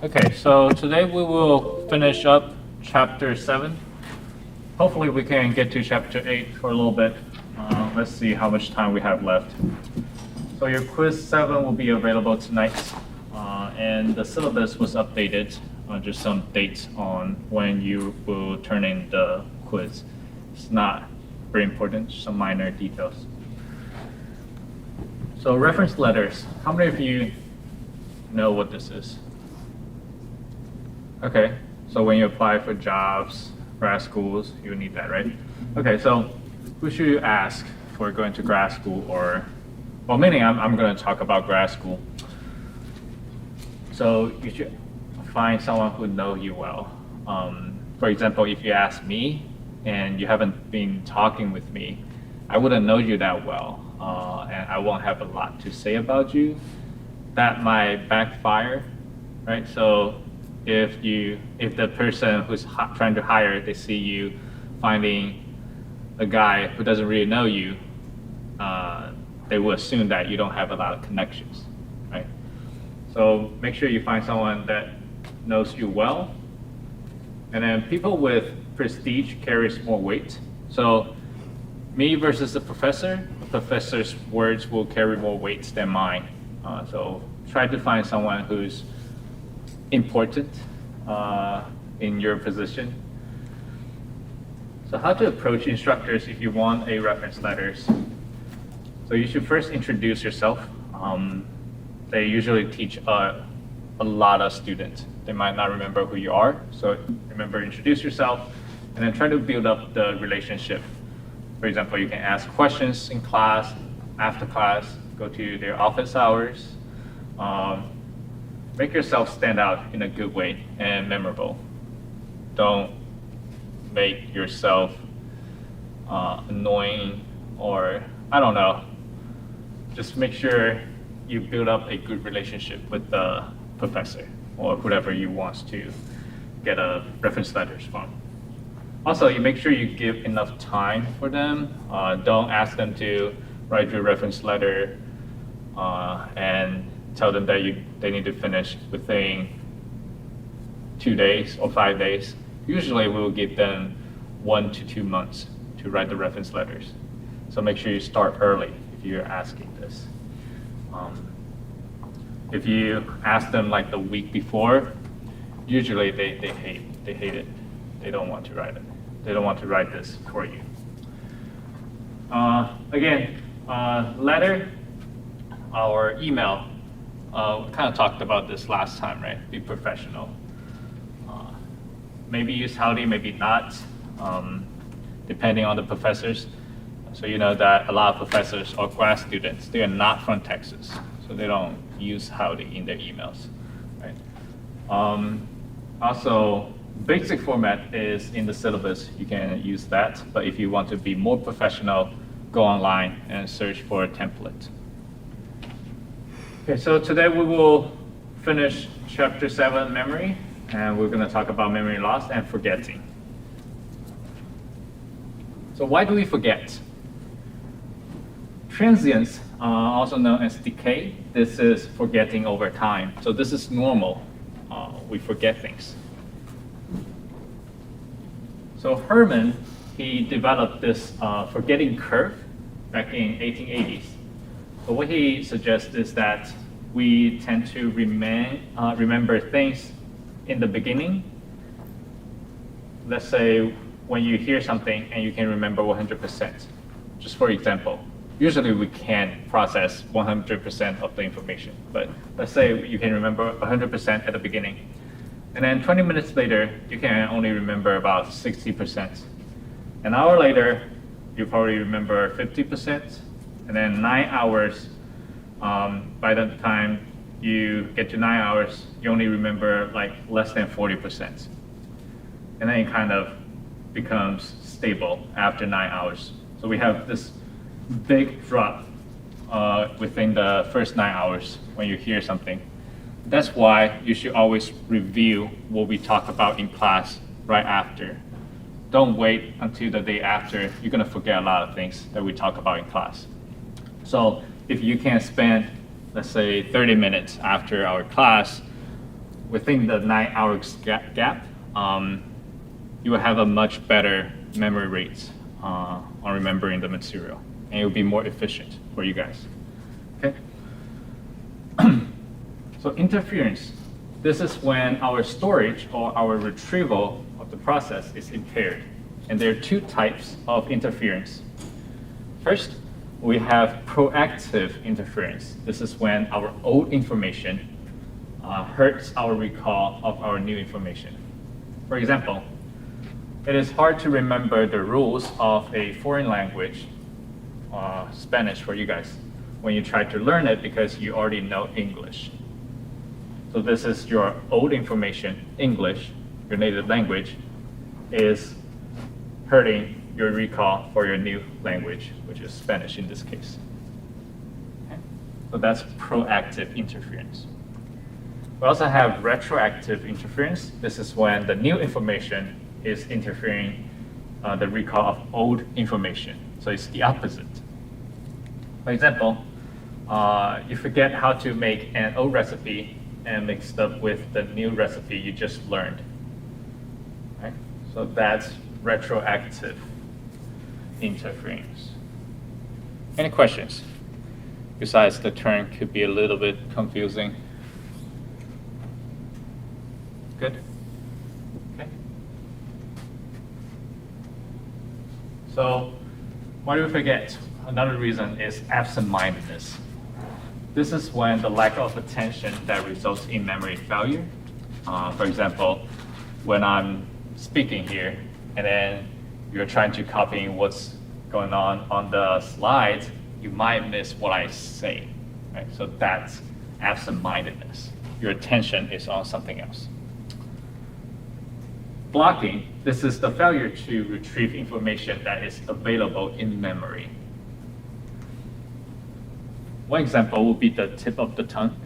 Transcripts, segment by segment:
Okay, so today we will finish up chapter 7. Hopefully we can get to chapter 8 for a little bit. Let's see how much time we have left. So your quiz 7 will be available tonight, and the syllabus was updated, just some dates on when you will turn in the quiz. It's not very important, some minor details. So reference letters, how many of you know what this is? Okay, so when you apply for jobs, grad schools, you need that, right? Okay, so who should you ask for going to grad school well, meaning I'm going to talk about grad school. So you should find someone who knows you well. For example, if you ask me and you haven't been talking with me, I wouldn't know you that well, and I won't have a lot to say about you. That might backfire, right? So if the person who's trying to hire, they see you finding a guy who doesn't really know you, they will assume that you don't have a lot of connections, right? So make sure you find someone that knows you well. And then people with prestige carries more weight. So me versus the professor's words will carry more weight than mine. So try to find someone who's important in your position. So how to approach instructors if you want a reference letters. So you should first introduce yourself. They usually teach a lot of students. They might not remember who you are, so remember, introduce yourself, and then try to build up the relationship. For example, you can ask questions in class, after class, go to their office hours. Make yourself stand out in a good way and memorable. Don't make yourself annoying, or I don't know. Just make sure you build up a good relationship with the professor or whoever you want to get a reference letters from. Also, you make sure you give enough time for them. Don't ask them to write your reference letter and tell them that they need to finish within 2 days or 5 days. Usually we will give them 1 to 2 months to write the reference letters. So make sure you start early if you're asking this. If you ask them like the week before, usually they hate it. They don't want to write it. They don't want to write this for you. Again, letter or email. We kind of talked about this last time, right? Be professional. Maybe use howdy, maybe not, depending on the professors. So you know that a lot of professors or grad students, they are not from Texas, so they don't use howdy in their emails, right? Also, basic format is in the syllabus. You can use that, but if you want to be more professional, go online and search for a template. Okay, so today we will finish chapter 7, memory, and we're going to talk about memory loss and forgetting. So why do we forget? Transience, also known as decay, this is forgetting over time. So this is normal. We forget things. So Herman, he developed this forgetting curve back in 1880s. So what he suggests is that we tend to remember things in the beginning. Let's say when you hear something and you can remember 100%. Just for example, usually we can't process 100% of the information, but let's say you can remember 100% at the beginning. And then 20 minutes later, you can only remember about 60%. An hour later, you probably remember 50%. And then 9 hours, by the time you get to 9 hours, you only remember like less than 40%. And then it kind of becomes stable after 9 hours. So we have this big drop within the first 9 hours when you hear something. That's why you should always review what we talk about in class right after. Don't wait until the day after. You're going to forget a lot of things that we talk about in class. So if you can spend, let's say, 30 minutes after our class within the 9 hours gap, you will have a much better memory rate on remembering the material, and it will be more efficient for you guys. Okay. So interference. This is when our storage or our retrieval of the process is impaired. And there are two types of interference. First, we have proactive interference. This is when our old information hurts our recall of our new information. For example, it is hard to remember the rules of a foreign language, Spanish for you guys, when you try to learn it because you already know English. So this is your old information, English, your native language, is hurting your recall for your new language, which is Spanish in this case. Okay? So that's proactive interference. We also have retroactive interference. This is when the new information is interfering the recall of old information. So it's the opposite. For example, you forget how to make an old recipe and mixed up with the new recipe you just learned. Right? So that's retroactive interference. Any questions? Besides, the term could be a little bit confusing. Good? Okay. So, why do we forget? Another reason is absent-mindedness. This is when the lack of attention that results in memory failure. For example, when I'm speaking here, and then you're trying to copy what's going on the slides, you might miss what I say. Right? So that's absent-mindedness. Your attention is on something else. Blocking, this is the failure to retrieve information that is available in memory. One example would be the tip of the tongue.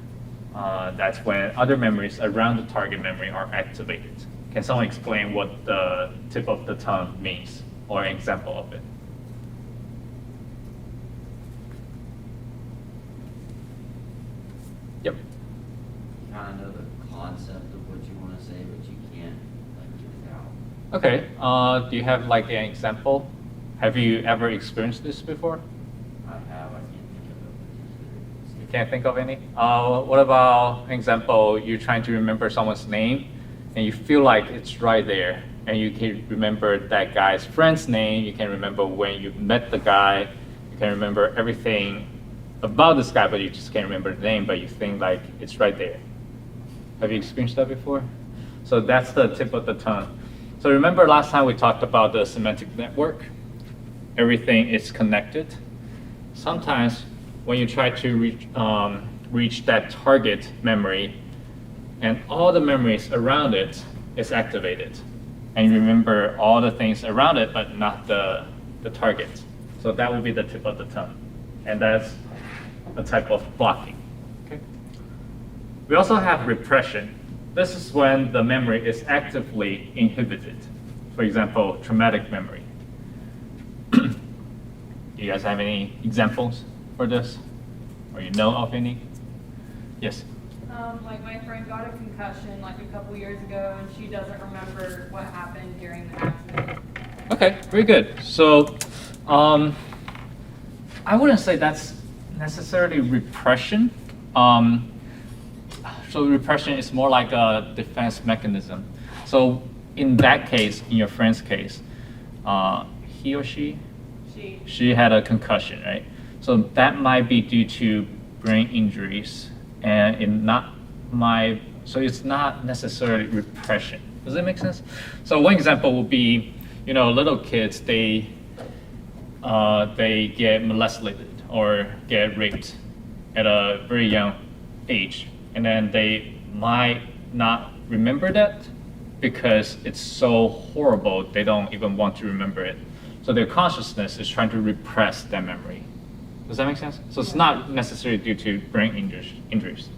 That's when other memories around the target memory are activated. Can someone explain what the tip of the tongue means, or an example of it? Yep. Kind of know the concept of what you want to say, but you can't get it out. Okay. Do you have like an example? Have you ever experienced this before? I have. I can't think of it. You can't think of any? What about an example? You're trying to remember someone's name, and you feel like it's right there, and you can remember that guy's friend's name. You can remember when you met the guy. You can remember everything about this guy, but you just can't remember the name, but you think like it's right there. Have you experienced that before? So that's the tip of the tongue. So remember last time we talked about the semantic network? Everything is connected. Sometimes when you try to reach that target memory, and all the memories around it is activated, and you remember all the things around it, but not the target. So that would be the tip of the tongue, and that's a type of blocking. Okay. We also have repression. This is when the memory is actively inhibited. For example, traumatic memory. Do you guys have any examples for this? Or you know of any? Yes? Like my friend got a concussion like a couple years ago, and she doesn't remember what happened during the accident. Okay, very good. So I wouldn't say that's necessarily repression. So repression is more like a defense mechanism. So in that case, in your friend's case, he or she had a concussion, right? So that might be due to brain injuries, and so it's not necessarily repression. Does that make sense? So one example would be, little kids, they get molested or get raped at a very young age, and then they might not remember that because it's so horrible they don't even want to remember it. So their consciousness is trying to repress that memory. Does that make sense? So it's not necessarily due to brain injuries.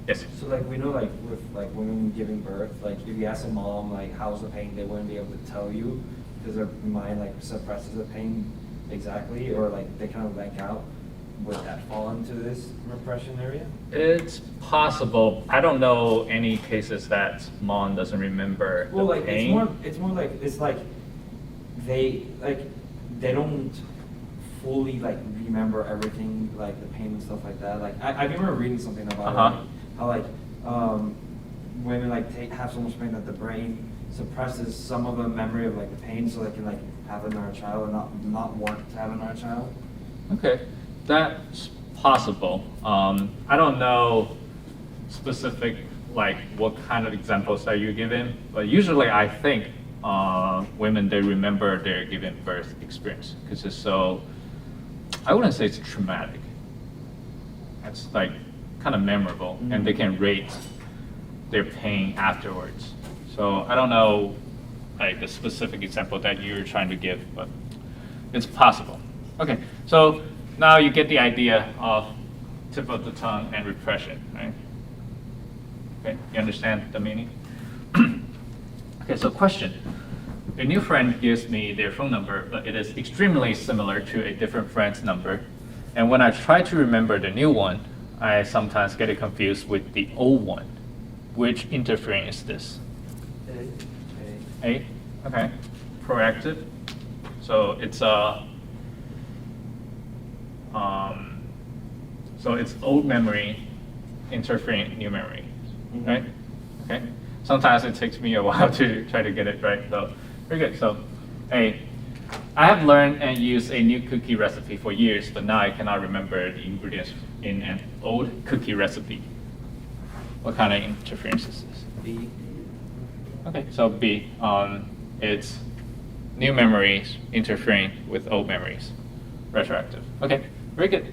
Yes? So like we know like with like women giving birth, like if you ask a mom like how's the pain, they wouldn't be able to tell you because their mind like suppresses the pain exactly, or like they kind of blank out. would that fall into this repression area? It's possible. I don't know any cases that mom doesn't remember Well, the like pain. it's more like they don't fully like remember everything, like the pain and stuff like that. Like I remember reading something about it, Uh-huh. how like women like have so much pain that the brain suppresses some of the memory of like the pain, so they can like have another child and not want to have another child. Okay, that's possible. I don't know specific, like what kind of examples are you giving, but usually I think women, they remember their giving birth experience because it's so, I wouldn't say it's traumatic. It's like kind of memorable, and they can rate their pain afterwards. So I don't know like the specific example that you're trying to give, but it's possible. Okay, so now you get the idea of tip of the tongue and repression, right? Okay, you understand the meaning? Okay, so question. A new friend gives me their phone number, but it is extremely similar to a different friend's number. And when I try to remember the new one, I sometimes get it confused with the old one. Which interfering is this? A? Okay. Proactive. So it's so it's old memory interfering new memory, right? Okay. Sometimes it takes me a while to try to get it right. So very good. So A. I have learned and used a new cookie recipe for years, but now I cannot remember the ingredients in an old cookie recipe. What kind of interference is this? B. Okay, so B, it's new memories interfering with old memories, retroactive. Okay, very good.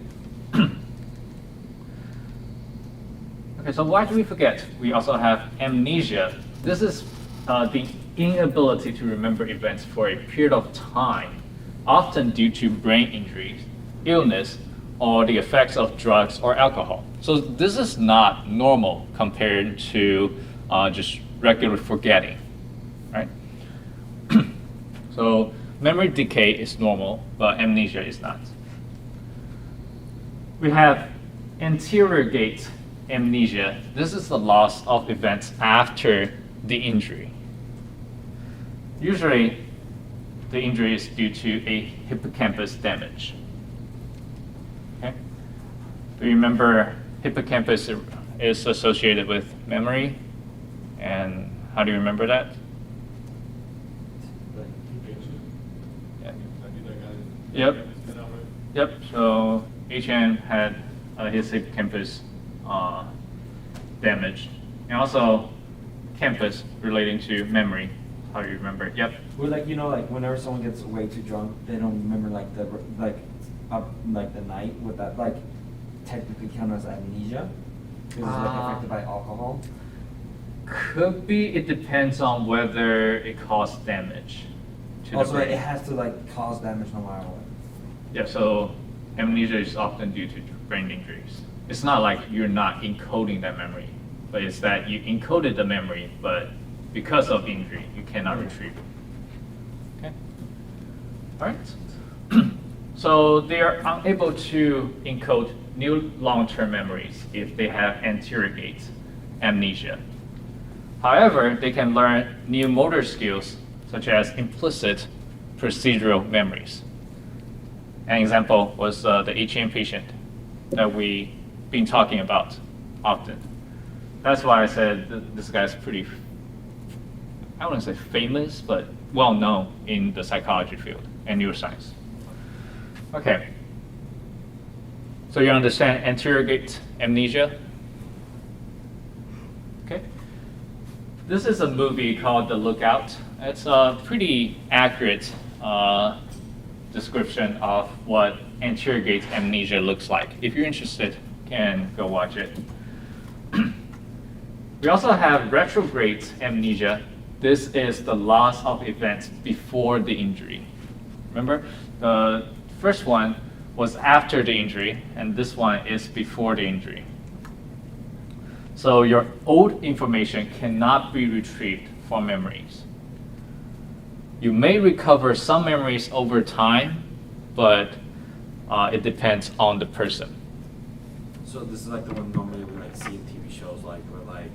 Okay, so why do we forget? We also have amnesia. This is the inability to remember events for a period of time, often due to brain injuries, illness, or the effects of drugs or alcohol. So this is not normal compared to just regular forgetting, right? So memory decay is normal, but amnesia is not. We have anterior gate amnesia. This is the loss of events after the injury. Usually, the injury is due to a hippocampus damage. Okay? Do you remember hippocampus is associated with memory? And how do you remember that? Yeah. Yep. Yep. So HN had his hippocampus damaged, and also campus relating to memory. How do you remember it? Yep. Or like like whenever someone gets way too drunk, they don't remember like the night with that like technically count as amnesia because it's like affected by alcohol. Could be. It depends on whether it caused damage to Also, the brain. it has to like cause damage no matter what. Yeah. So amnesia is often due to brain injuries. It's not like you're not encoding that memory, but it's that you encoded the memory, but because of injury, you cannot retrieve it. Okay. All right. So they are unable to encode new long-term memories if they have anterior gate amnesia. However, they can learn new motor skills such as implicit procedural memories. An example was the HN patient that we've been talking about often. That's why I said this guy's pretty, I wouldn't say famous, but well known in the psychology field and neuroscience. Okay. So you understand anterior gate amnesia? Okay. This is a movie called The Lookout. It's a pretty accurate description of what anterior gate amnesia looks like. If you're interested, you can go watch it. We also have retrograde amnesia. This is the loss of events before the injury. Remember, the first one was after the injury, and this one is before the injury. So your old information cannot be retrieved from memories. You may recover some memories over time, but it depends on the person. So this is like the one normally we like see in TV shows, like where like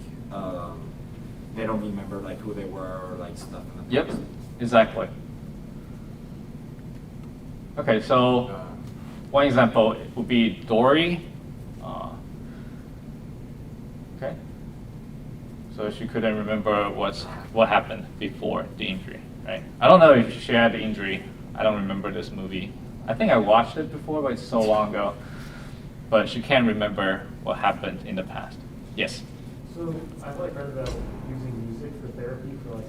they don't remember like who they were or like stuff in the Yep, past. exactly. Okay, so one example would be Dory. Okay, so she couldn't remember what happened before the injury, right? I don't know if she had the injury. I don't remember this movie. I think I watched it before, but it's so long ago. But she can't remember what happened in the past. Yes. So I've like read about using music for therapy for like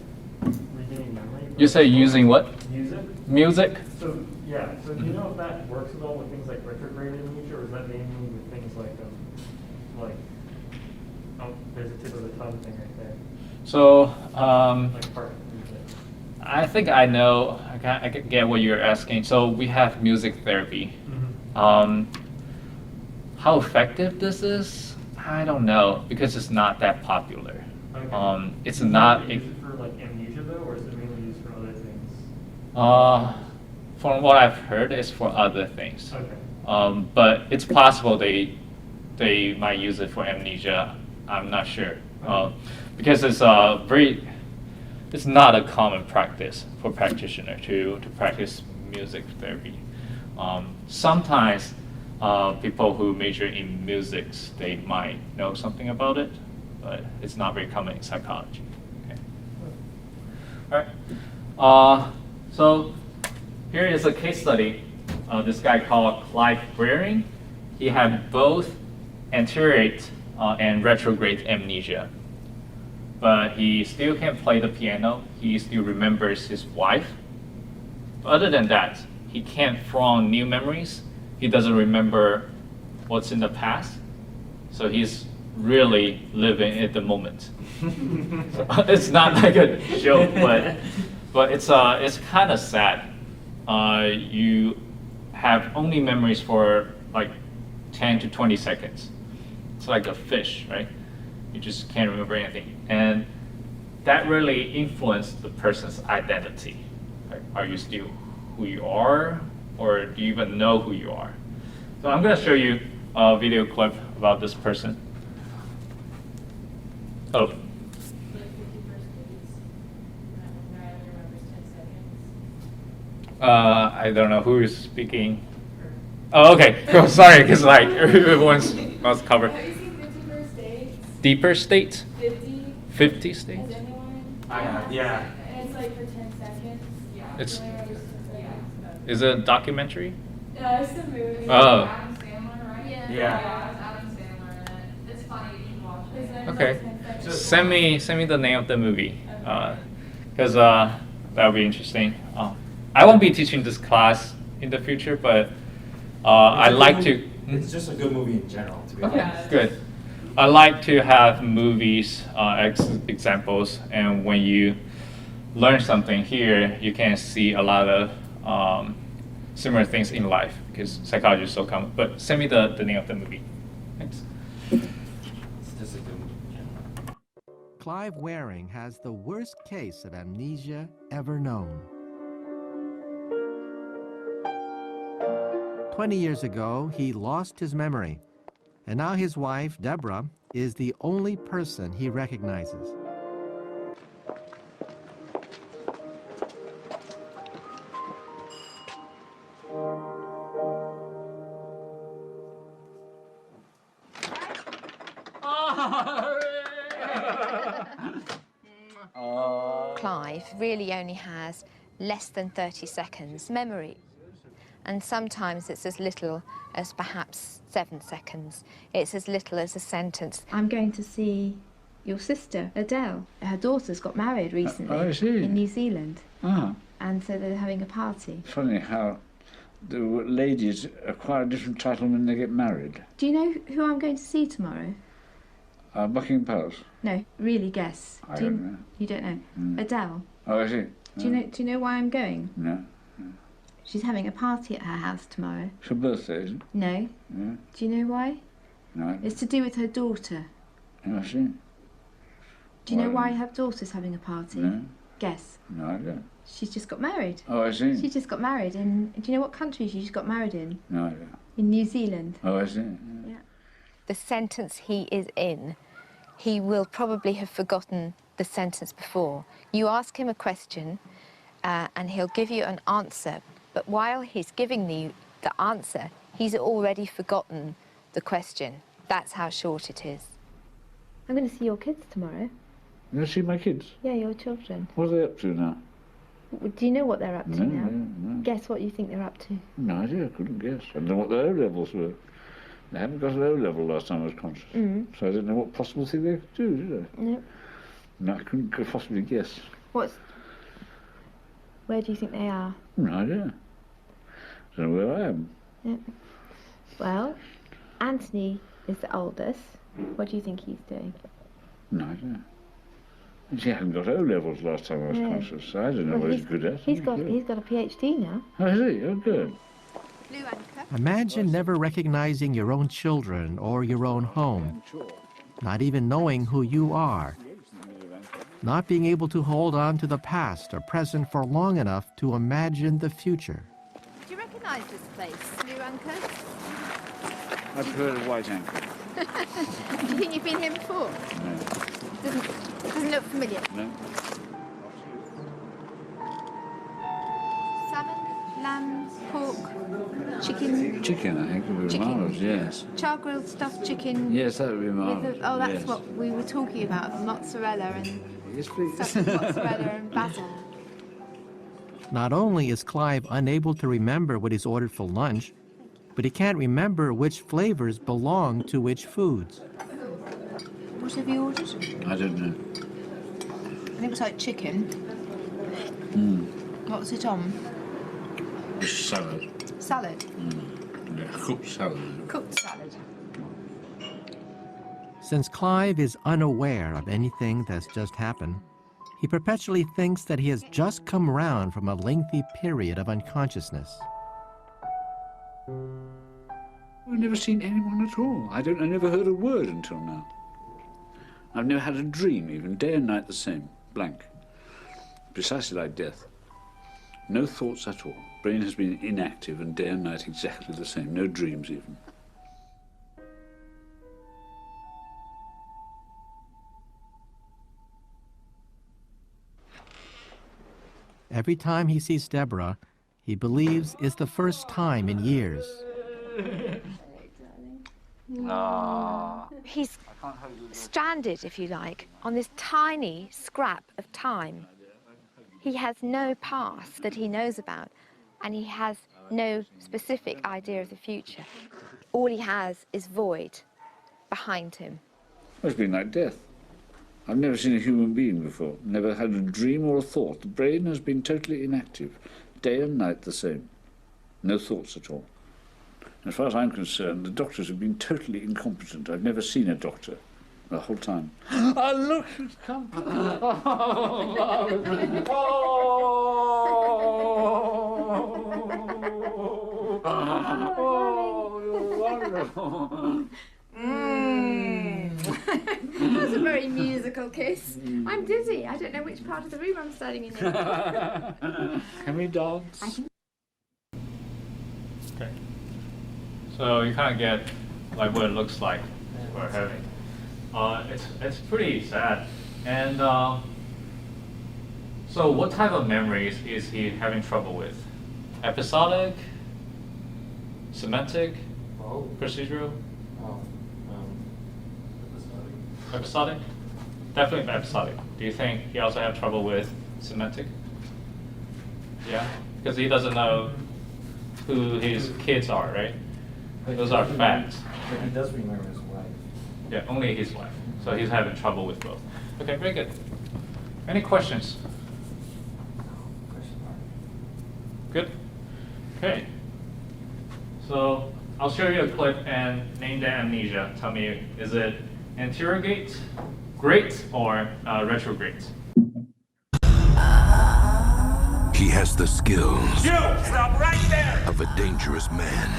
regaining memory. You say using what? Music. Music? So yeah. So do you know if that works at all with things like retrograde amnesia, or is that mainly with things like oh, there's a tip of the tongue thing right there, So like part music. I think I know. I can get what you're asking. So we have music therapy. How effective this is, I don't know, because it's not that popular. Okay. It's Do you not. use it for like amnesia though, or is it mainly used for other things? From what I've heard, it's for other things. Okay. But it's possible they might use it for amnesia. I'm not sure, because it's it's not a common practice for practitioner to practice music therapy. Sometimes people who major in music, they might know something about it, but it's not very common in psychology. Okay. All right. So here is a case study. This guy called Clive Waring. He had both anterate and retrograde amnesia, but he still can play the piano. He still remembers his wife. But other than that, he can't form new memories. He doesn't remember what's in the past. So he's really living at the moment. So it's not like a joke, but it's kind of sad. You have only memories for like 10 to 20 seconds. It's like a fish, right? You just can't remember anything. And that really influenced the person's identity. Like, are you still who you are, or do you even know who you are? So I'm going to show you a video clip about this person. Oh. Like 51st dates, when I remembers 10 seconds. I don't know who is speaking. Oh, okay. Oh, sorry, because like everyone's must cover. Have you seen 51st dates? Deeper state? 50 Has states? anyone? I have, yeah. And it's like for 10 seconds. Yeah. It's- When I remembers 10 seconds. Is it a documentary? It's a movie. Oh. Adam Sandler, right? Yeah. Yeah. It's Adam Sandler in it. It's funny, you should watch Is it. there Okay. like 10 seconds? Send me the name of the movie, Okay. because that would be interesting. I won't be teaching this class in the future, but I like to. It's just a good movie in general, to be Okay, honest. good. I like to have movies examples, and when you learn something here, you can see a lot of similar things in life, because psychology is so common. But send me the name of the movie. Thanks. It's just a good movie in general. Clive Waring has the worst case of amnesia ever known. 20 years ago, he lost his memory, and now his wife, Deborah, is the only person he recognizes. Clive really only has less than 30 seconds memory. And sometimes it's as little as perhaps 7 seconds. It's as little as a sentence. I'm going to see your sister, Adele. Her daughter's got married recently I see. in New Zealand. Ah, And so they're having a party. funny how the ladies acquire a different title when they get married. Do you know who I'm going to see tomorrow? Buckingham Palace. No, really guess. I Do you, don't know. You don't know? Mm. Adele. Oh, I see. Do you know why I'm going? No. She's having a party at her house tomorrow. It's her birthday, isn't it? No. Yeah. Do you know why? No. It's to do with her daughter. I see. Do you know Why? why her daughter's having a party? No. Guess. No idea. She's just got married. Oh, I see. She just got married in. Do you know what country she just got married in? No idea. In New Zealand. Oh, I see. Yeah. The sentence he is in, he will probably have forgotten the sentence before. You ask him a question and he'll give you an answer, but while he's giving you the answer, he's already forgotten the question. That's how short it is. I'm going to see your kids tomorrow. You going to see my kids? Yeah, your children. What are they up to now? Do you know what they're up to now? No. Guess what you think they're up to. No idea, I couldn't guess. I don't know what their O-levels were. They haven't got an O-level last time I was conscious. So I didn't know what possible thing they could do, did I? No. No, I couldn't possibly guess. Where do you think they are? No idea. I don't know where I am. Yeah. Well, Anthony is the oldest. What do you think he's doing? No idea. He hadn't got O-levels last time I was conscious, so I don't know what he's good at. He's got a PhD now. Oh, is he? Oh, good. Blue anchor. Imagine never recognizing your own children or your own home, not even knowing who you are, not being able to hold on to the past or present for long enough to imagine the future. Do you recognise this place, Blue Anchor? I prefer a white anchor. Do you think you've been here before? No. Doesn't look familiar. No. Salmon, lamb, pork, chicken. Chicken, I think, would be marvellous, yes. Char-grilled stuffed chicken. Yes, that would be marvellous. That's yes. what we were talking about, mozzarella and Yes, please. stuffed mozzarella and basil. Not only is Clive unable to remember what he's ordered for lunch, but he can't remember which flavors belong to which foods. What have you ordered? I don't know. I think it was like chicken. What's it on? Salad. Salad. Yeah, cooked salad. Cooked salad. Since Clive is unaware of anything that's just happened, he perpetually thinks that he has just come round from a lengthy period of unconsciousness. I've never seen anyone at all. I never heard a word until now. I've never had a dream, even day and night the same, blank. Precisely like death. No thoughts at all. Brain has been inactive and day and night exactly the same. No dreams even. Every time he sees Deborah, he believes it's the first time in years. He's stranded, if you like, on this tiny scrap of time. He has no past that he knows about, and he has no specific idea of the future. All he has is void behind him. It's been like death. I've never seen a human being before, never had a dream or a thought. The brain has been totally inactive, day and night the same. No thoughts at all. As far as I'm concerned, the doctors have been totally incompetent. I've never seen a doctor the whole time. Oh, look, it's come. Oh, you're wonderful. That was a very musical kiss. I'm dizzy. I don't know which part of the room I'm standing in. Can we dance? Okay. So you kind of get like what it looks like we're having. It's pretty sad. And so what type of memories is he having trouble with? Episodic? Semantic? Procedural? Episodic? Definitely episodic. Do you think he also have trouble with semantic? Yeah? Because he doesn't know who his kids are, right? Those are facts. But he does remember his wife. Yeah, only his wife. So he's having trouble with both. Okay, very good. Any questions? Question mark. Good? Okay. So I'll show you a clip and name the amnesia. Tell me, is it interrogate, great, or retrograde? He has the skills Stop right there! of a dangerous man.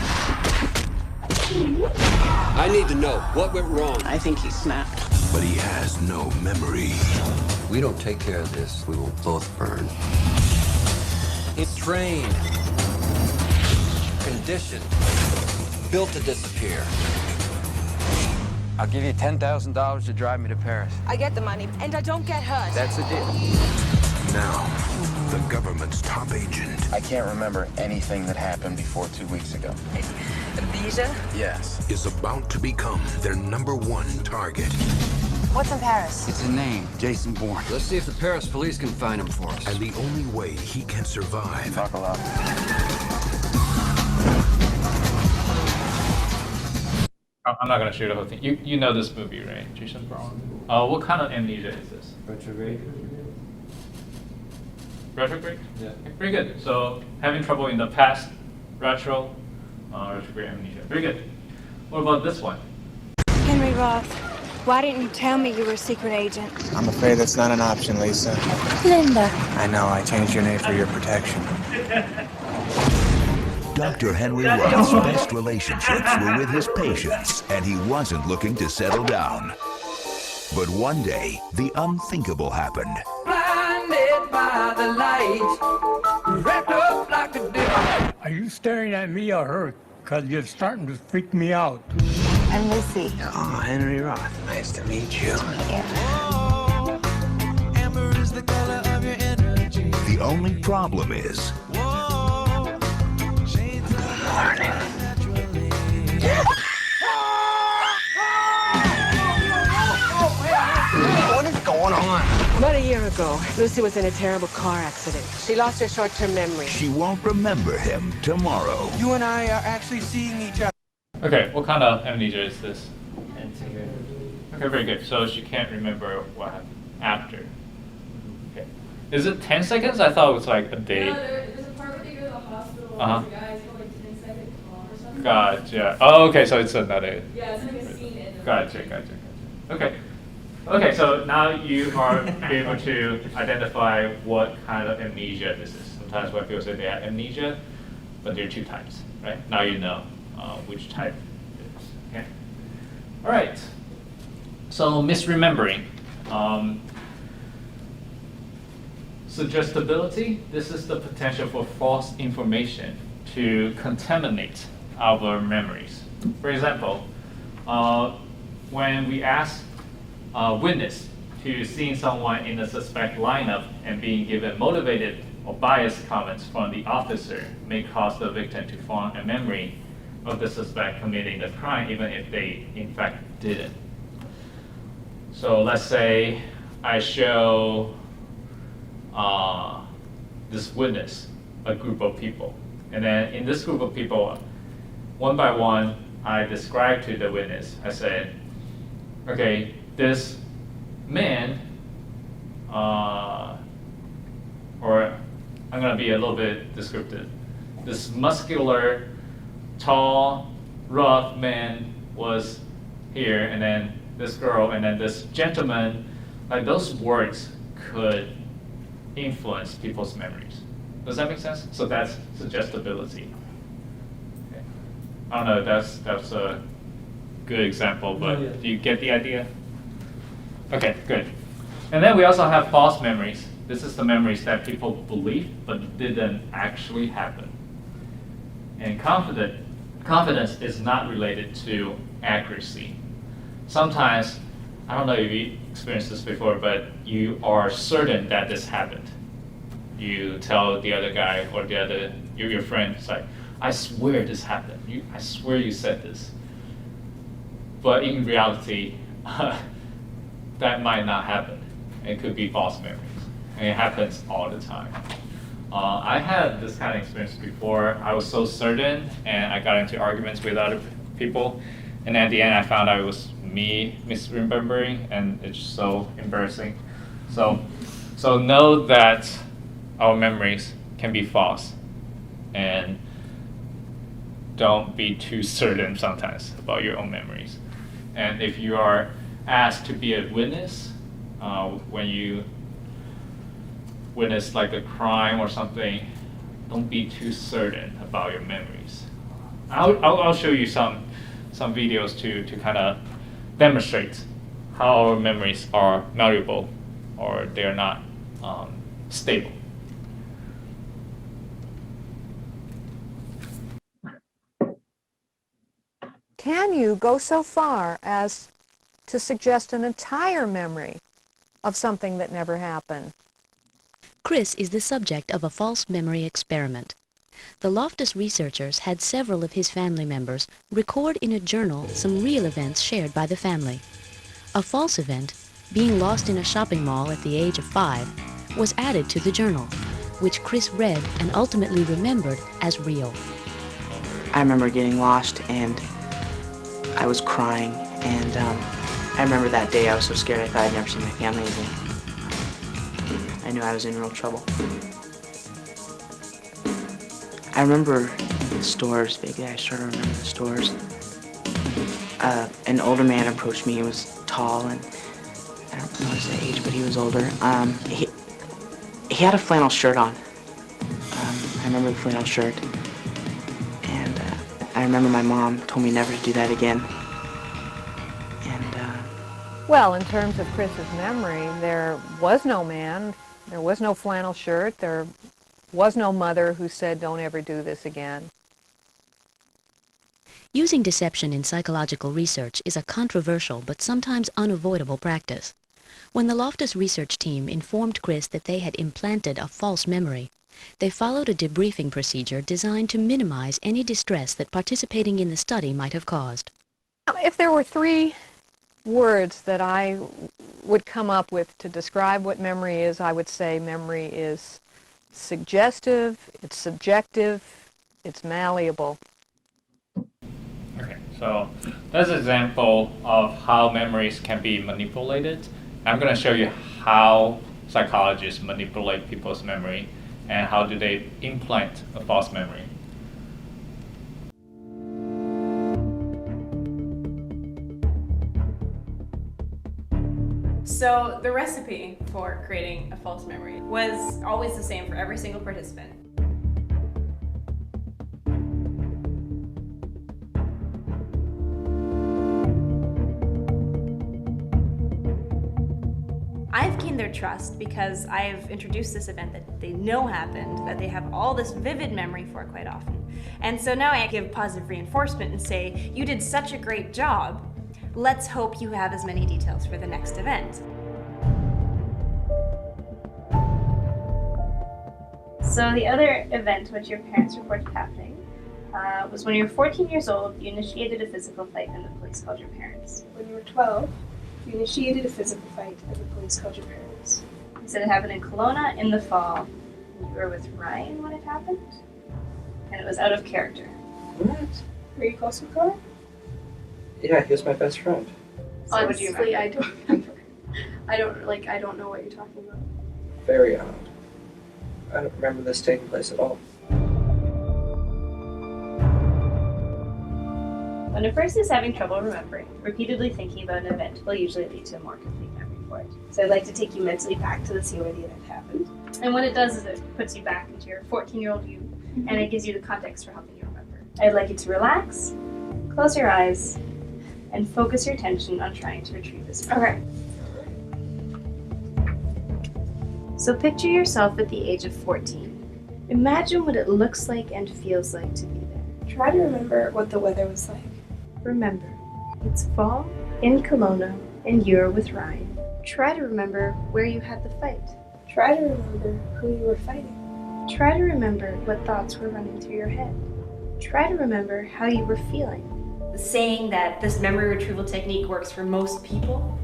I need to know what went wrong. I think he snapped. But he has no memory. we don't take care of this, we will both burn. It's trained, conditioned, built to disappear. I'll give you $10,000 to drive me to Paris. I get the money, and I don't get hurt. That's a deal. Now, the government's top agent I can't remember anything that happened before 2 weeks ago. Amnesia? Yes. is about to become their #1 target. What's in Paris? It's a name, Jason Bourne. Let's see if the Paris police can find him for us. And the only way he can survive Talk a lot. I'm not gonna show the whole thing. You know this movie, right? Jason Bourne. What kind of amnesia is this? Retrograde. Retrograde? Yeah. Okay, very good. So having trouble in the past, retrograde amnesia. Very good. What about this one? Henry Roth, why didn't you tell me you were a secret agent? I'm afraid that's not an option, Lisa. Linda. I know, I changed your name for your protection. Dr. Henry Roth's best relationships were with his patients, and he wasn't looking to settle down. But one day, the unthinkable happened. Blinded by the light, wrapped up like a devil. Are you staring at me or her? Because you're starting to freak me out. I'm Lucy. Oh, Henry Roth, nice to meet you. Amber is the color of your energy. The only problem is, What is going on? About a year ago, Lucy was in a terrible car accident. She lost her short-term memory. she won't remember him tomorrow. You and I are actually seeing each other. Okay, what kind of amnesia is this? Okay, very good. So she can't remember what happened after. Okay. Is it 10 seconds? I thought it was like a day. No, there's a part where they go to the hospital Uh-huh. and the guy's got like 10-second call or something. Gotcha. Oh, okay, so it's another. Yeah, it's like a scene in the Gotcha. Okay. Okay, so now you are able to identify what kind of amnesia this is. Sometimes when people say they have amnesia, but there are 2 types, right? Now you know which type it is. Okay. All right. So misremembering. Suggestibility. This is the potential for false information to contaminate our memories. For example, when we ask a witness to seeing someone in a suspect lineup and being given motivated or biased comments from the officer may cause the victim to form a memory of the suspect committing the crime even if they in fact didn't. So let's say I show this witness a group of people, and then in this group of people, one by one, I describe to the witness, I said, okay, this man, or I'm gonna be a little bit descriptive. This muscular, tall, rough man was here, and then this girl, and then this gentleman. Like those words could influence people's memories. Does that make sense? So that's suggestibility. Okay. I don't know if that's a good example, but do you get the idea? Okay, good. And then we also have false memories. This is the memories that people believe but didn't actually happen. And confidence is not related to accuracy. Sometimes, I don't know if you experienced this before, but you are certain that this happened. You tell the other guy or your friend, it's like, I swear this happened. I swear you said this. But in reality, that might not happen. It could be false memories. And it happens all the time. I had this kind of experience before. I was so certain, and I got into arguments with other people. And at the end, I found out it was me misremembering, and it's so embarrassing. So know that our memories can be false, and don't be too certain sometimes about your own memories. And if you are asked to be a witness, when you witness like a crime or something, don't be too certain about your memories. I'll show you some videos to kind of demonstrate how our memories are malleable or they're not stable. Can you go so far as to suggest an entire memory of something that never happened? Chris is the subject of a false memory experiment. The Loftus researchers had several of his family members record in a journal some real events shared by the family. A false event, being lost in a shopping mall at the age of 5, was added to the journal, which Chris read and ultimately remembered as real. I remember getting lost and I was crying, and I remember that day I was so scared I thought I'd never see my family again. I knew I was in real trouble. I remember the stores, vaguely. I sort of remember the stores. An older man approached me. He was tall, and I don't know his age, but he was older. He had a flannel shirt on. I remember the flannel shirt. And I remember my mom told me never to do that again. Well, in terms of Chris's memory, there was no man, there was no flannel shirt, there was no mother who said, don't ever do this again. Using deception in psychological research is a controversial but sometimes unavoidable practice. When the Loftus research team informed Chris that they had implanted a false memory, they followed a debriefing procedure designed to minimize any distress that participating in the study might have caused. If there were 3 words that I would come up with to describe what memory is, I would say memory is suggestive, it's subjective, it's malleable. Okay, so that's an example of how memories can be manipulated. I'm going to show you how psychologists manipulate people's memory and how do they implant a false memory. So the recipe for creating a false memory was always the same for every single participant. I've gained their trust because I've introduced this event that they know happened, that they have all this vivid memory for quite often. And so now I give positive reinforcement and say, you did such a great job. Let's hope you have as many details for the next event. So the other event which your parents reported happening was when you were 14 years old, you initiated a physical fight and the police called your parents. When you were 12, you initiated a physical fight and the police called your parents. You said it happened in Kelowna in the fall. You were with Ryan when it happened, and it was out of character. What? Were you close with Connor? Yeah, he was my best friend. Honestly, I don't remember. I don't know what you're talking about. Very odd. I don't remember this taking place at all. When a person is having trouble remembering, repeatedly thinking about an event will usually lead to a more complete memory for it. So I'd like to take you mentally back to the scene where the event happened. And what it does is it puts you back into your 14-year-old you, and it gives you the context for helping you remember. I'd like you to relax, close your eyes, and focus your attention on trying to retrieve this memory. Okay. So picture yourself at the age of 14. Imagine what it looks like and feels like to be there. Try to remember what the weather was like. Remember, it's fall in Kelowna and you're with Ryan. Try to remember where you had the fight. Try to remember who you were fighting. Try to remember what thoughts were running through your head. Try to remember how you were feeling. The saying that this memory retrieval technique works for most people,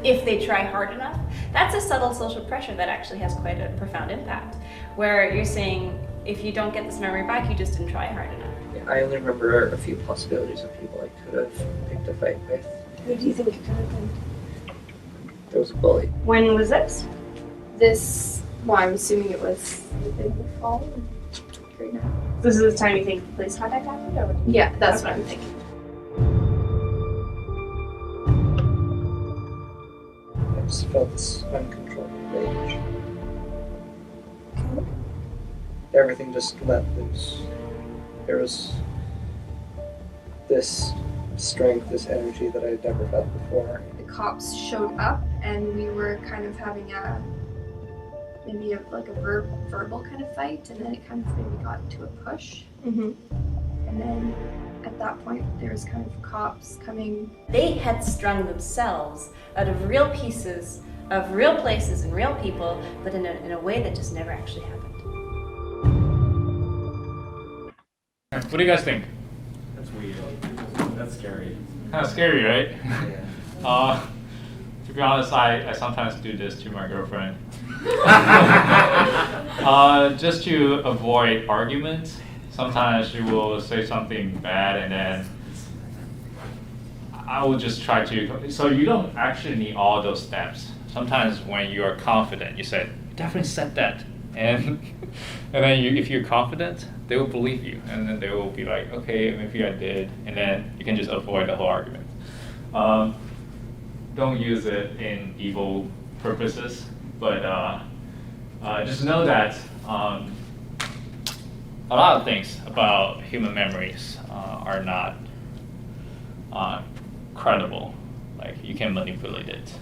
if they try hard enough, that's a subtle social pressure that actually has quite a profound impact. Where you're saying, if you don't get this memory back, you just didn't try hard enough. I only remember a few possibilities of people I could have picked a fight with. Who do you think it could have been? There was a bully. When was this? Well, I'm assuming it was in the fall, grade 9. This is the time you think the police contact happened? Or what? Yeah, that's what I'm thinking. I just felt this uncontrollable rage. Okay. Everything just let loose. There was this strength, this energy that I had never felt before. The cops showed up and we were kind of having a maybe like a verbal kind of fight, and then it kind of maybe got to a push. And then at that point, there was kind of cops coming. They had strung themselves out of real pieces of real places and real people, but in a way that just never actually happened. What do you guys think? That's weird. That's scary. Kind of scary, right? Yeah. To be honest, I sometimes do this to my girlfriend. Just to avoid arguments. Sometimes she will say something bad, and then I will just try to. So you don't actually need all those steps. Sometimes when you are confident, you say, "You definitely said that," and then if you're confident, they will believe you, and then they will be like, "Okay, maybe I did," and then you can just avoid the whole argument. Don't use it in evil purposes, but just know that a lot of things about human memories are not credible. Like, you can manipulate it.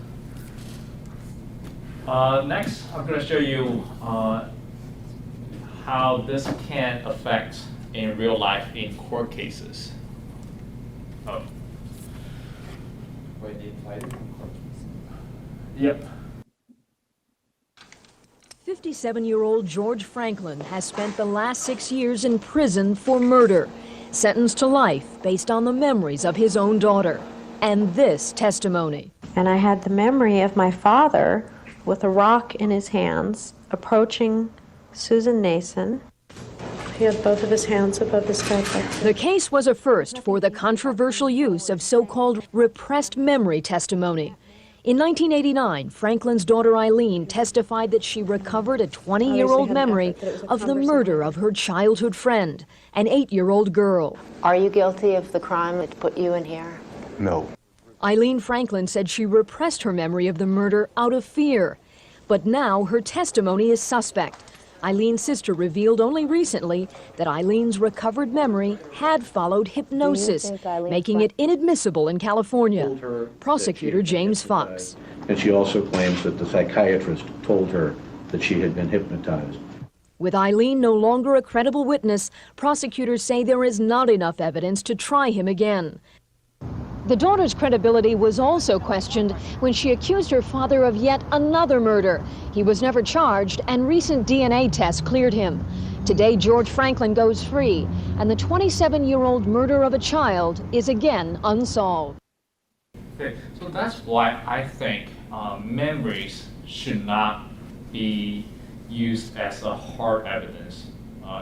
Next, I'm going to show you how this can affect in real life in court cases. Oh. Wait, they fight in court? Yep. 57-year-old George Franklin has spent the last 6 years in prison for murder, sentenced to life based on the memories of his own daughter. And this testimony. And I had the memory of my father with a rock in his hands approaching Susan Nason. He had both of his hands above his head. The case was a first for the controversial use of so-called repressed memory testimony. In 1989, Franklin's daughter Eileen testified that she recovered a 20-year-old memory of the murder of her childhood friend, an 8-year-old girl. Are you guilty of the crime that put you in here? No. Eileen Franklin said she repressed her memory of the murder out of fear. But now her testimony is suspect. Eileen's sister revealed only recently that Eileen's recovered memory had followed hypnosis, making it inadmissible in California. Prosecutor James Fox. And she also claims that the psychiatrist told her that she had been hypnotized. With Eileen no longer a credible witness, prosecutors say there is not enough evidence to try him again. The daughter's credibility was also questioned when she accused her father of yet another murder. He was never charged, and recent DNA tests cleared him. Today, George Franklin goes free, and the 27-year-old murder of a child is again unsolved. Okay, so that's why I think memories should not be used as a hard evidence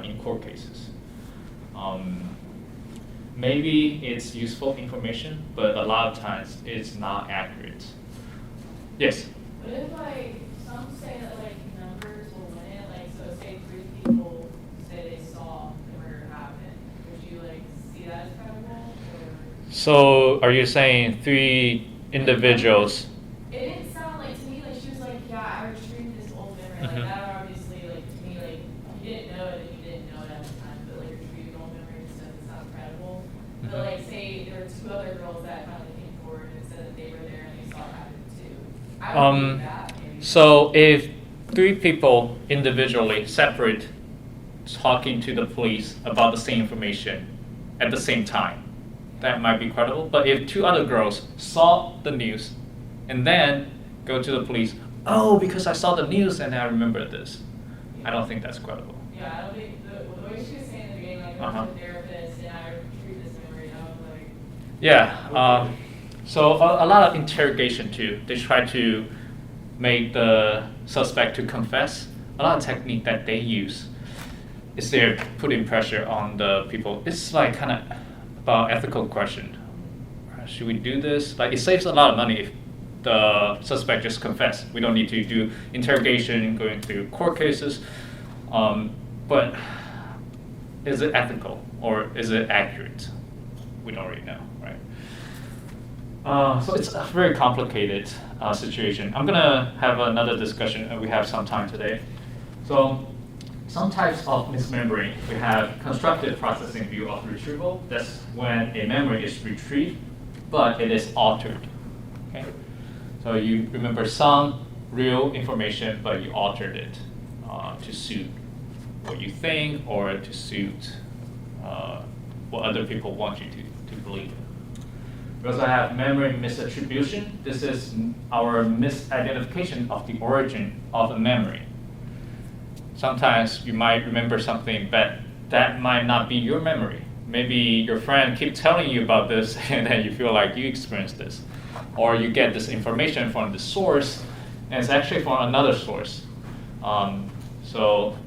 in court cases. Maybe it's useful information, but a lot of times it's not accurate. Yes? What if, like, some say that, like, numbers will win it? Like, so say 3 people say they saw the murder happen. Would you, like, see that as credible? Or? So are you saying 3 individuals? It didn't sound like, to me, like, she was like, yeah, I retrieved this old memory. Like, that obviously, like, to me, like, you didn't know it and you didn't know it at the time, but, like, retrieved old memory just doesn't sound credible. But, like, say there were 2 other girls that finally came forward and said that they were there and they saw it happen too. I would believe that, maybe. So if 3 people individually, separate, talking to the police about the same information at the same time, that might be credible. But if 2 other girls saw the news and then go to the police, oh, because I saw the news and I remember this, I don't think that's credible. Yeah, I don't think the way she was saying in the beginning, like, I was a therapist and I retrieved this memory, and I was like... Yeah, so a lot of interrogation too. They try to make the suspect to confess. A lot of technique that they use is they're putting pressure on the people. It's like kind of about ethical question. Should we do this? Like, it saves a lot of money if the suspect just confess. We don't need to do interrogation, going through court cases. But is it ethical or is it accurate? We don't really know, right? So it's a very complicated situation. I'm gonna have another discussion. We have some time today. So some types of mismemory, we have constructive processing view of retrieval. That's when a memory is retrieved, but it is altered. Okay? So you remember some, real information, but you altered it to suit what you think or to suit what other people want you to believe. We also have memory misattribution. This is our misidentification of the origin of a memory. Sometimes you might remember something, but that might not be your memory. Maybe your friend keeps telling you about this and then you feel like you experienced this. Or you get this information from the source and it's actually from another source. So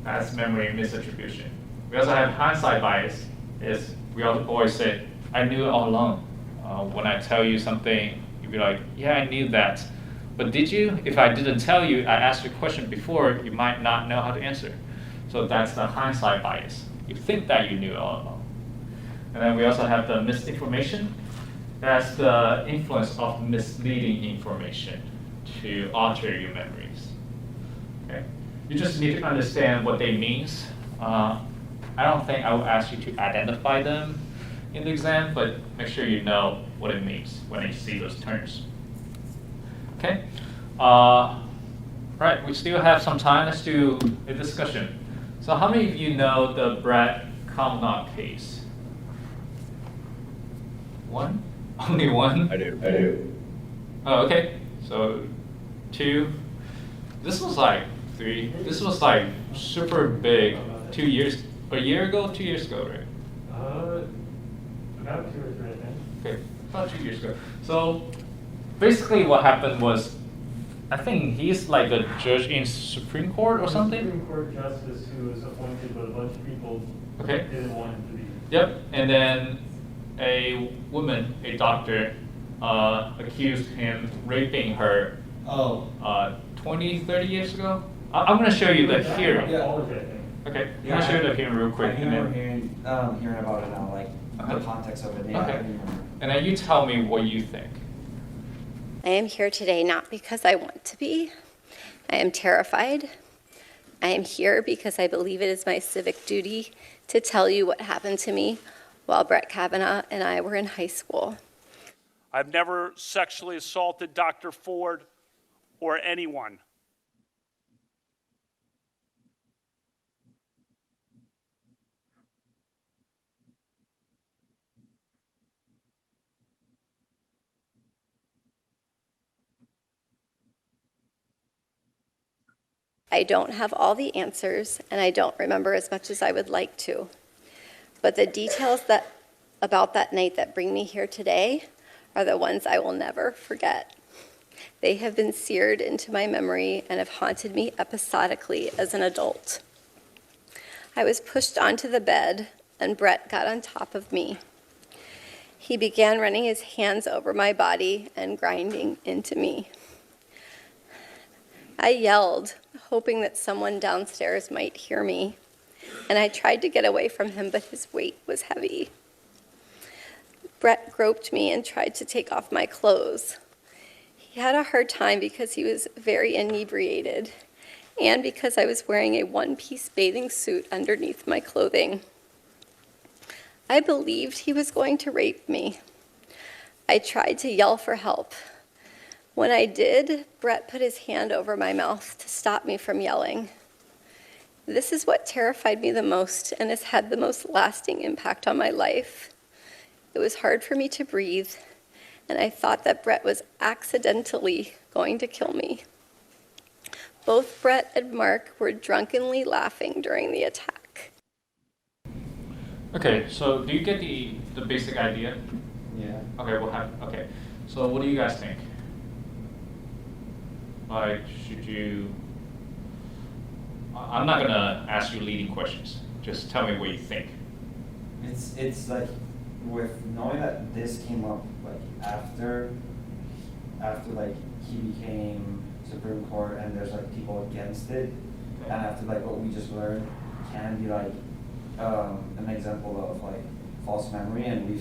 that's memory misattribution. We also have hindsight bias. We always say, I knew it all along. When I tell you something, you'd be like, yeah, I knew that. But did you? If I didn't tell you, I asked you a question before, you might not know how to answer. So that's the hindsight bias. You think that you knew it all along. And then we also have the misinformation. That's the influence of misleading information to alter your memories. Okay? You just need to understand what they mean. I don't think I will ask you to identify them in the exam, but make sure you know what it means when you see those terms. Okay? Right, we still have some time. Let's do a discussion. So how many of you know the Brett Kavanaugh case? One? Only one? I do. Oh, okay. So 2. This was like 3. This was like super big. 2 years, a year ago, 2 years ago, right? About 2 or 3, I think. Okay, about 2 years ago. So basically what happened was, I think he's like a judge in Supreme Court or something? Supreme Court justice who was appointed, but a bunch of people didn't want him to be. Yep, and then a woman, a doctor, accused him raping her 20, 30 years ago. I'm going to show you the hearing. Okay, I'm going to show you the hearing real quick. I remember hearing about it now, like the context of it. Yeah, okay. And then you tell me what you think. I am here today not because I want to be. I am terrified. I am here because I believe it is my civic duty to tell you what happened to me while Brett Kavanaugh and I were in high school. I've never sexually assaulted Dr. Ford or anyone. I don't have all the answers, and I don't remember as much as I would like to. But the details about that night that bring me here today are the ones I will never forget. They have been seared into my memory and have haunted me episodically as an adult. I was pushed onto the bed, and Brett got on top of me. He began running his hands over my body and grinding into me. I yelled, hoping that someone downstairs might hear me, and I tried to get away from him, but his weight was heavy. Brett groped me and tried to take off my clothes. He had a hard time because he was very inebriated, and because I was wearing a one-piece bathing suit underneath my clothing. I believed he was going to rape me. I tried to yell for help. When I did, Brett put his hand over my mouth to stop me from yelling. This is what terrified me the most and has had the most lasting impact on my life. It was hard for me to breathe, and I thought that Brett was accidentally going to kill me. Both Brett and Mark were drunkenly laughing during the attack. Okay, so do you get the basic idea? Yeah. Okay, so what do you guys think? Like, should you... I'm not going to ask you leading questions. Just tell me what you think. It's like, with knowing that this came up like after like he became Supreme Court and there's like people against it, and after like what we just learned can be like an example of like false memory, and we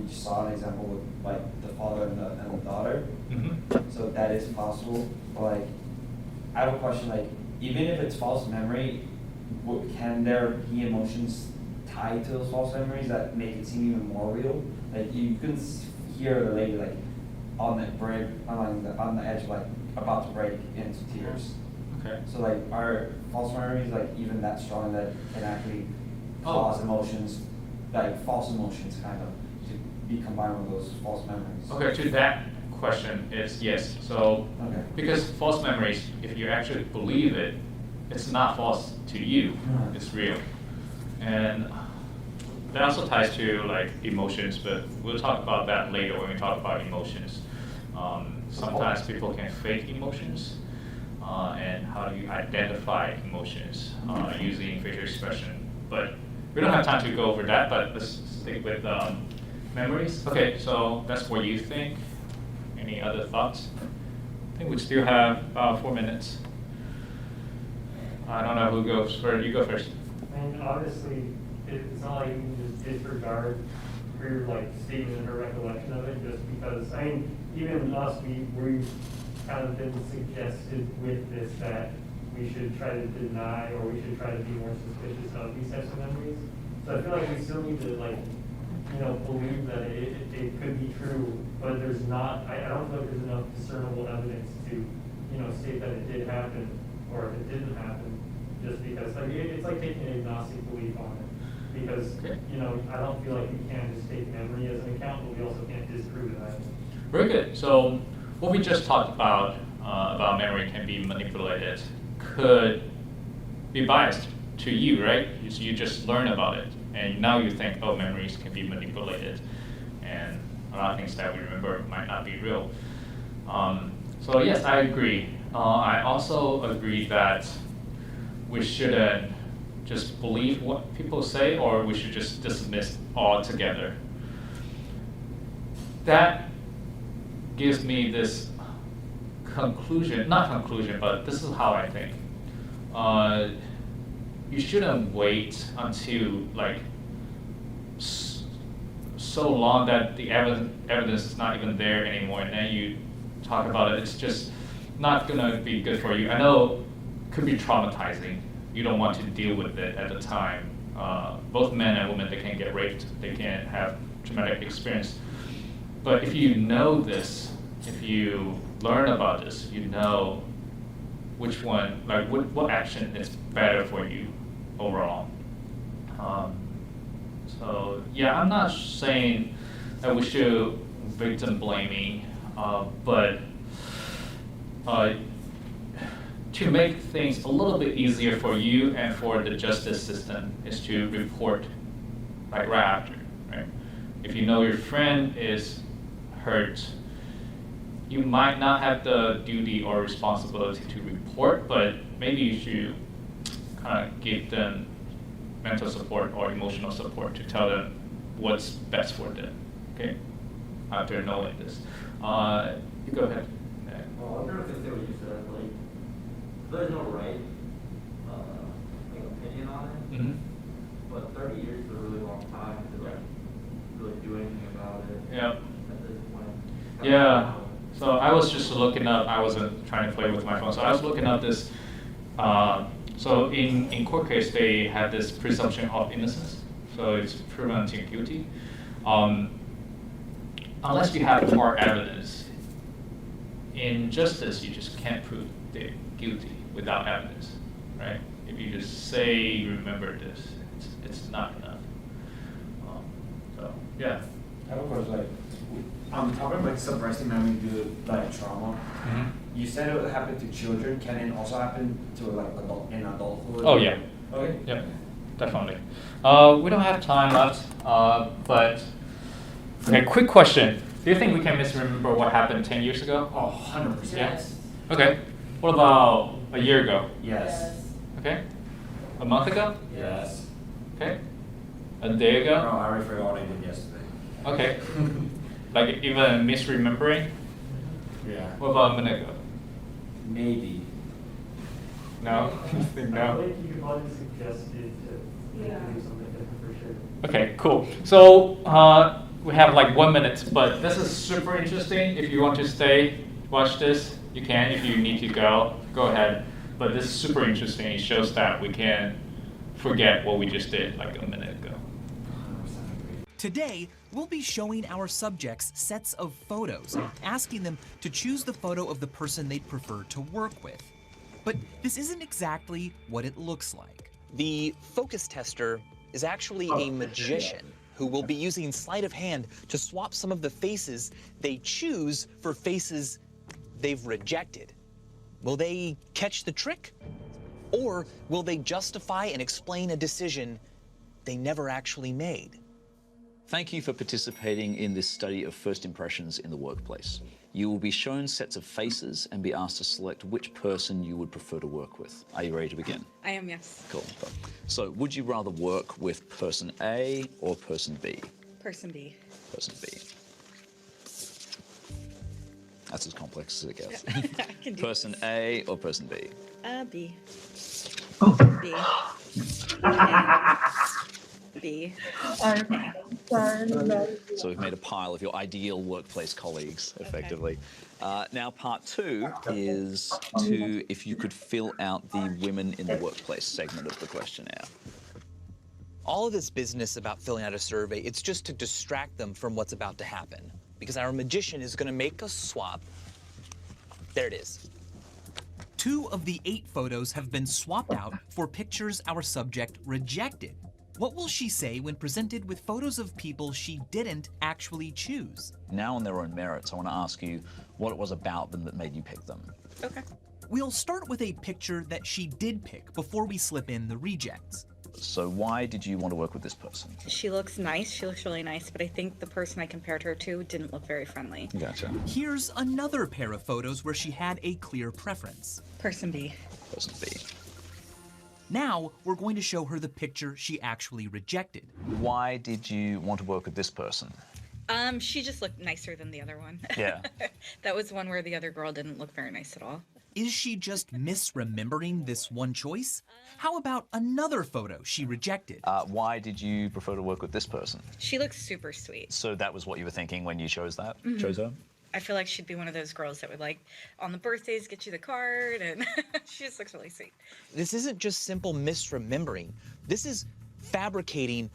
saw an example with like the father and the daughter. Mm-hmm. So that is possible. But like, I have a question, like, even if it's false memory, can there be emotions tied to those false memories that make it seem even more real? Like, you can hear the lady like on the edge, like about to break into tears. Okay. So like, are false memories like even that strong that can actually cause emotions, like false emotions kind of, to be combined with those false memories? Okay, to that question is yes. So, Okay. because false memories, if you actually believe it, it's not false to you, it's real. And that also ties to like emotions, but we'll talk about that later when we talk about emotions. Sometimes people can fake emotions, and how do you identify emotions using facial expression. But we don't have time to go over that, but let's stick with memories. Okay, so that's what you think. Any other thoughts? I think we still have about 4 minutes. I don't know who goes first. You go first. I mean, obviously, it's not like you can just disregard her like statement and her recollection of it just because. I mean, even us, we've kind of been suggested with this that we should try to deny or we should try to be more suspicious of these types of memories. So I feel like we still need to believe that it could be true, but there's not. I don't feel like there's enough discernible evidence to state that it did happen or if it didn't happen. Just because it's like taking an agnostic belief on it, because I don't feel like we can just take memory as an account, but we also can't disprove it either. Very good. So what we just talked about memory can be manipulated, could be biased to you, right? You just learn about it, and now you think, oh, memories can be manipulated, and a lot of things that we remember might not be real. So yes, I agree. I also agree that we shouldn't just believe what people say, or we should just dismiss altogether. That gives me this conclusion, not conclusion, but this is how I think. You shouldn't wait until so long that the evidence is not even there anymore, and then you talk about it. It's just not gonna be good for you. I know it could be traumatizing. You don't want to deal with it at the time. Both men and women, they can get raped. They can have traumatic experience. But if you know this, if you learn about this, you know which one, what action is better for you overall. So yeah, I'm not saying that we should victim blaming, but to make things a little bit easier for you and for the justice system is to report right after, right? If you know your friend is hurt, you might not have the duty or responsibility to report, but maybe you should kind of give them mental support or emotional support to tell them what's best for them, okay? After knowing this. You go ahead. Well, I'm going to say what you said, there's no right opinion on it, but 30 years is a really long time to really do anything about it at this point. Yeah. So I was just looking up. I wasn't trying to play with my phone. So I was looking up this. So in court case, they had this presumption of innocence. So it's proven until guilty. Unless you have more evidence, in justice, you just can't prove they're guilty without evidence, right? If you just say you remember this, it's not enough. So yeah. I have a question. Talking about suppressing memory due to trauma. You said it would happen to children. Can it also happen to in adulthood? Oh yeah. Okay. Yeah, definitely. We don't have time left, but okay. Quick question: do you think we can misremember what happened 10 years ago? Oh, 100%. Yes. Okay. What about a year ago? Yes. Okay. A month ago? Yes. Okay. A day ago? No, I already forgot what I did yesterday. Okay. Even misremembering? Yeah. What about a minute ago? Maybe. No? I think you could probably suggest it to do something different for sure. Okay, cool. So we have 1 minute, but this is super interesting. If you want to stay, watch this, you can. If you need to go ahead. But this is super interesting. It shows that we can forget what we just did a minute ago. Today, We'll be showing our subjects sets of photos, asking them to choose the photo of the person they'd prefer to work with. But this isn't exactly what it looks like. The focus tester is actually a magician who will be using sleight of hand to swap some of the faces they choose for faces they've rejected. Will they catch the trick? Or will they justify and explain a decision they never actually made? Thank you for participating in this study of first impressions in the workplace. You will be shown sets of faces and be asked to select which person you would prefer to work with. Are you ready to begin? I am, yes. Cool. So, would you rather work with person A or person B? Person B. Person B. That's as complex as it gets. I can do Person A or person B? B. B. B. So we've made a pile of your ideal workplace colleagues, effectively. Now, part 2 is if you could fill out the women in the workplace segment of the questionnaire. All of this business about filling out a survey, it's just to distract them from what's about to happen. Because our magician is going to make us swap. There it is. 2 of the 8 photos have been swapped out for pictures our subject rejected. What will she say when presented with photos of people she didn't actually choose? Now on their own merits, I want to ask you what it was about them that made you pick them. Okay. We'll start with a picture that she did pick before we slip in the rejects. So why did you want to work with this person? She looks nice. She looks really nice, but I think the person I compared her to didn't look very friendly. Gotcha. Here's another pair of photos where she had a clear preference. Person B. Person B. Now, we're going to show her the picture she actually rejected. Why did you want to work with this person? She just looked nicer than the other one. Yeah. That was one where the other girl didn't look very nice at all. Is she just misremembering this one choice? How about another photo she rejected? Why did you prefer to work with this person? She looks super sweet. So that was what you were thinking when you chose that? Mhm. Chose her? I feel like she'd be one of those girls that would, like, on the birthdays get you the card, and she just looks really sweet. This isn't just simple misremembering. This is fabricating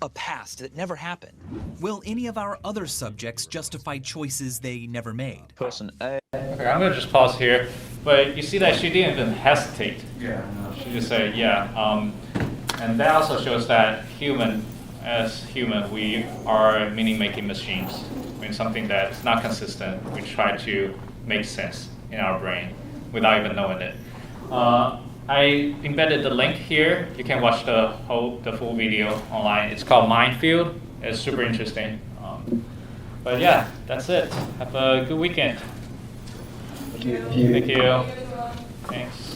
a past that never happened. Will any of our other subjects justify choices they never made? Person A. Okay, I'm gonna just pause here, but you see that she didn't even hesitate. Yeah. She just said, yeah. And that also shows that as human, we are meaning-making machines. I mean, something that's not consistent, we try to make sense in our brain without even knowing it. I embedded the link here. You can watch the full video online. It's called Minefield. It's super interesting. But yeah, that's it. Have a good weekend. Thank you. Thank you. Thanks.